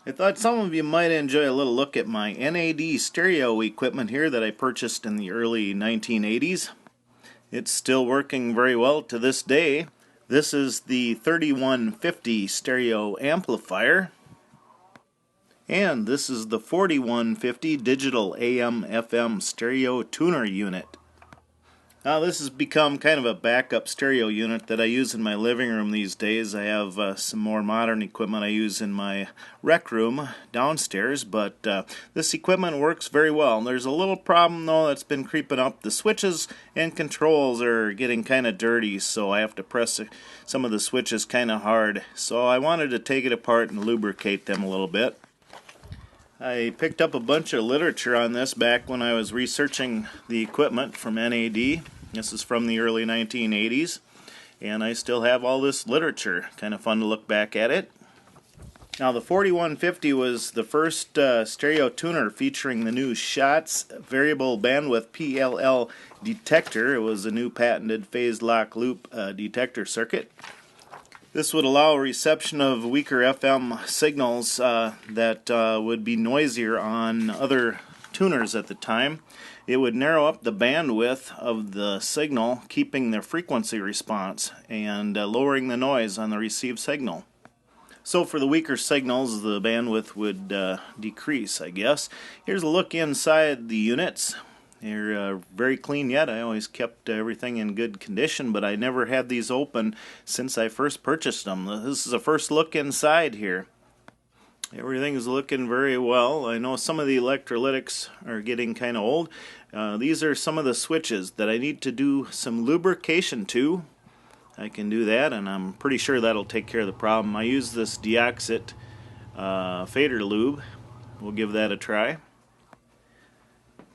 I thought some of you might enjoy a little look at my NAD stereo equipment here that I purchased in the early 1980s. It's still working very well to this day. This is the 3150 stereo amplifier, and this is the 4150 digital AM/FM stereo tuner unit. Now this has become kind of a backup stereo unit that I use in my living room these days. I have some more modern equipment I use in my rec room downstairs, but this equipment works very well. There's a little problem though that's been creeping up. The switches and controls are getting kind of dirty, so I have to press some of the switches kind of hard. So I wanted to take it apart and lubricate them a little bit. I picked up a bunch of literature on this back when I was researching the equipment from NAD. This is from the early 1980s, and I still have all this literature. Kind of fun to look back at it. Now the 4150 was the first stereo tuner featuring the new SCHOTS variable bandwidth PLL detector. It was a new patented phase lock loop detector circuit. This would allow reception of weaker FM signals that would be noisier on other tuners at the time. It would narrow up the bandwidth of the signal, keeping the frequency response and lowering the noise on the received signal. So for the weaker signals, the bandwidth would decrease, I guess. Here's a look inside the units. They're very clean yet. I always kept everything in good condition, but I never had these open since I first purchased them. This is a first look inside here. Everything is looking very well. I know some of the electrolytics are getting kind of old. These are some of the switches that I need to do some lubrication to. I can do that, and I'm pretty sure that'll take care of the problem. I use this Deoxit fader lube. We'll give that a try.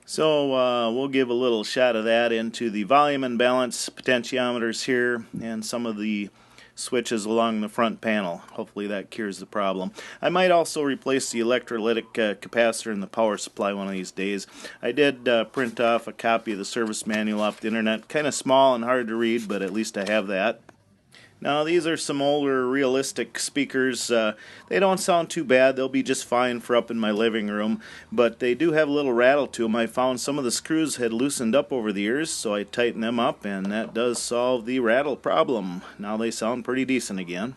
So we'll give a little shot of that into the volume and balance potentiometers here and some of the switches along the front panel. Hopefully that cures the problem. I might also replace the electrolytic capacitor in the power supply one of these days. I did print off a copy of the service manual off the internet. Kind of small and hard to read, but at least I have that. Now these are some older realistic speakers. They don't sound too bad. They'll be just fine for up in my living room, but they do have a little rattle to them. I found some of the screws had loosened up over the years, so I tightened them up, and that does solve the rattle problem. Now they sound pretty decent again.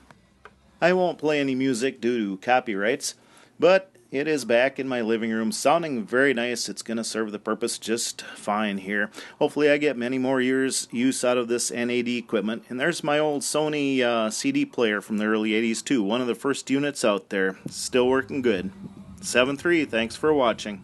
I won't play any music due to copyrights, but it is back in my living room, sounding very nice. It's going to serve the purpose just fine here. Hopefully I get many more years use out of this NAD equipment. And there's my old Sony CD player from the early 80s too. One of the first units out there. Still working good. 7-3, thanks for watching.